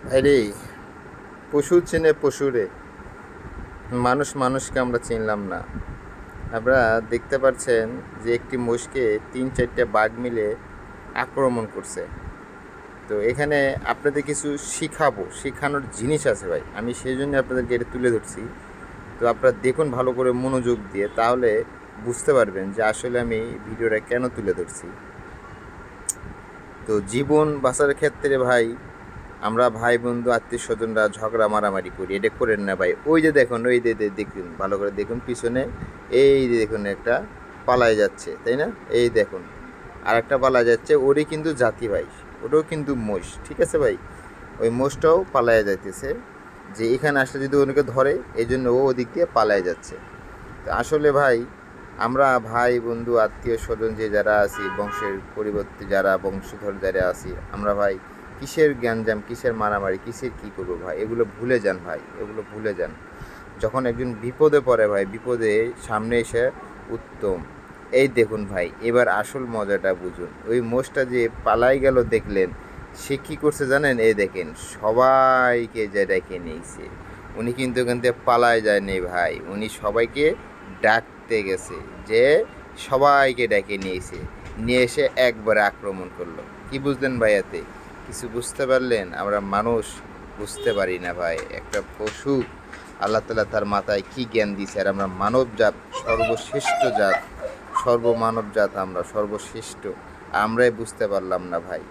ভাইরে, পশু চেনে পশুরে, মানুষ মানুষকে আমরা চিনলাম না। আপনারা দেখতে পাচ্ছেন যে একটি মোষকে 3-4টা বাঘ মিলে আক্রমণ করছে। তো এখানে আপনাদের কিছু শেখানোর জিনিস আছে ভাই, আমি সেই জন্য আপনাদেরকে এটা তুলে ধরছি। তো আপনারা দেখুন ভালো করে মনোযোগ দিয়ে, তাহলে বুঝতে পারবেন যে আসলে আমি ভিডিওটা কেন তুলে ধরছি। তো জীবন বাঁচার ক্ষেত্রে ভাই, আমরা ভাই বন্ধু আত্মীয় স্বজনরা ঝগড়া মারামারি করি, এটা করেন না ভাই। ওই যে দেখুন, ওই যে দেখুন, ভালো করে দেখুন পিছনে, এই যে দেখুন একটা পালায় যাচ্ছে, তাই না? এই দেখুন আর একটা পালায় যাচ্ছে, ওরই কিন্তু জাতি ভাই, ওটাও কিন্তু মোষ, ঠিক আছে ভাই? ওই মোষটাও পালায় যাইতেছে, যে এখানে আসলে যদি ওনাকে ধরে, এই জন্য ও ওদিক দিয়ে পালায় যাচ্ছে। তো আসলে ভাই, আমরা ভাই বন্ধু আত্মীয় স্বজন যে যারা আছি, বংশের পরিবর্তে যারা বংশধর যারা আছি, আমরা ভাই কিসের গ্যাঞ্জাম, কিসের মারামারি, কিসের কী করবো ভাই, এগুলো ভুলে যান ভাই, এগুলো ভুলে যান। যখন একজন বিপদে পড়ে ভাই, বিপদে সামনে এসে উত্তম। এই দেখুন ভাই, এবার আসল মজাটা বুঝুন। ওই মোষটা যে পালাই গেল দেখলেন, সে কী করছে জানেন? এই দেখেন, সবাইকে যে ডেকে নিয়েছে। উনি কিন্তু এখান থেকে পালায় যায়নি ভাই, উনি সবাইকে ডাকতে গেছে, যে সবাইকে ডেকে নিয়েছে, নিয়ে এসে একবারে আক্রমণ করলো। কি বুঝলেন ভাই এতে? কিছু বুঝতে পারলেন? আমরা মানুষ বুঝতে পারি না ভাই, একটা পশু আল্লাহ তালা তার মাথায় কী জ্ঞান দিয়েছে, আর আমরা মানব জাত, সর্বশ্রেষ্ঠ জাত, সর্বমানব জাত, আমরা সর্বশ্রেষ্ঠ, আমরাই বুঝতে পারলাম না ভাই।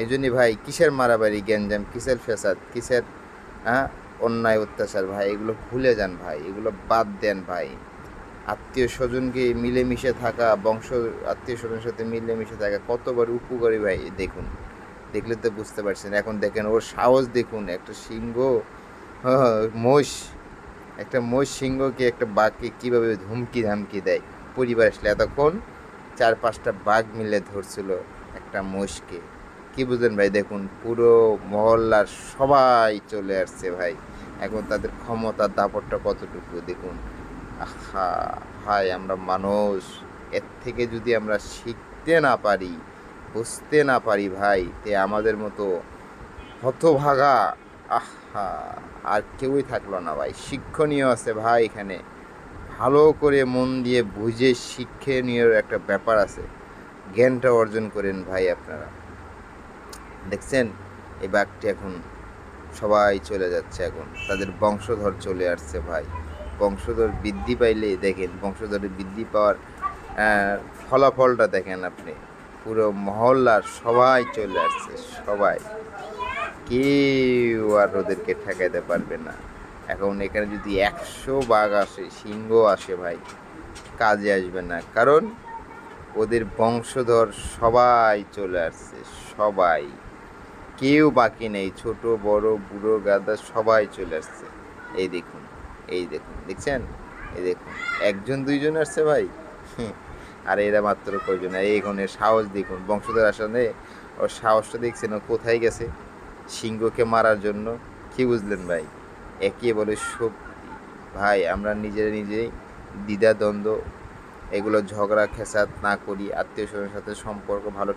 এই জন্যই ভাই, কিসের মারামারি গ্যাঞ্জাম, কিসের ফ্যাসাদ, কিসের হ্যাঁ অন্যায় অত্যাচার ভাই, এগুলো ভুলে যান ভাই, এগুলো বাদ দেন ভাই। আত্মীয় স্বজনকে মিলেমিশে থাকা, বংশ আত্মীয় স্বজনের সাথে মিলেমিশে থাকা কতবার উপকারী ভাই, দেখুন, দেখলে তো বুঝতে পারছেন। এখন দেখেন ওর সাহস দেখুন, একটা সিংহ, মোষ, একটা মোষ সিংহকে, একটা বাঘকে কীভাবে ধুমকি ধামকি দেয়। পরিবার আসলে এতক্ষণ 4-5টা বাঘ মিলে ধরছিল একটা মোষকে। কি বুঝলেন ভাই? দেখুন পুরো মহল্লার সবাই চলে আসছে ভাই, এখন তাদের ক্ষমতার দাপটটা কতটুকু দেখুন। আহা ভাই, আমরা মানুষ, এর থেকে যদি আমরা শিখতে না পারি, বুঝতে না পারি ভাই, তে আমাদের মতো হতভাগা, আহা, আর কেউই থাকলো না ভাই। শিক্ষণীয় আছে ভাই এখানে, ভালো করে মন দিয়ে বুঝে শিক্ষণীয় একটা ব্যাপার আছে, জ্ঞানটা অর্জন করেন ভাই আপনারা। দেখছেন এই বাঘটি এখন সবাই চলে যাচ্ছে, এখন তাদের বংশধর চলে আসছে ভাই। বংশধর বৃদ্ধি পাইলে দেখেন, বংশধরের বৃদ্ধি পাওয়ার ফলাফলটা দেখেন আপনি, পুরো মহল্লার সবাই চলে আসছে, সবাই, কেউ আর ওদেরকে ঠেকাইতে পারবে না। এখন এখানে যদি 100 বাঘ আসে, সিংহ আসে ভাই, কাজে আসবে না, কারণ ওদের বংশধর সবাই চলে আসছে, সবাই, কেউ বাকি নেই, ছোট বড় বুড়ো গাদা সবাই চলে আসছে। এই দেখুন, এই দেখুন, দেখছেন? এই দেখুন, একজন দুইজন আসছে ভাই, আর এরা মাত্র কয়জন। এই এখানের সাহস দেখুন, বংশধর আসলে ওর সাহসটা দেখছেন, ও কোথায় গেছে সিংহকে মারার জন্য। কি বুঝলেন ভাই? একে বলে শক্তি ভাই। আমরা নিজেই দ্বিধাদ্বন্দ্ব, এগুলো ঝগড়া খেসাদ না করি, আত্মীয় স্বজনের সাথে সম্পর্ক ভালো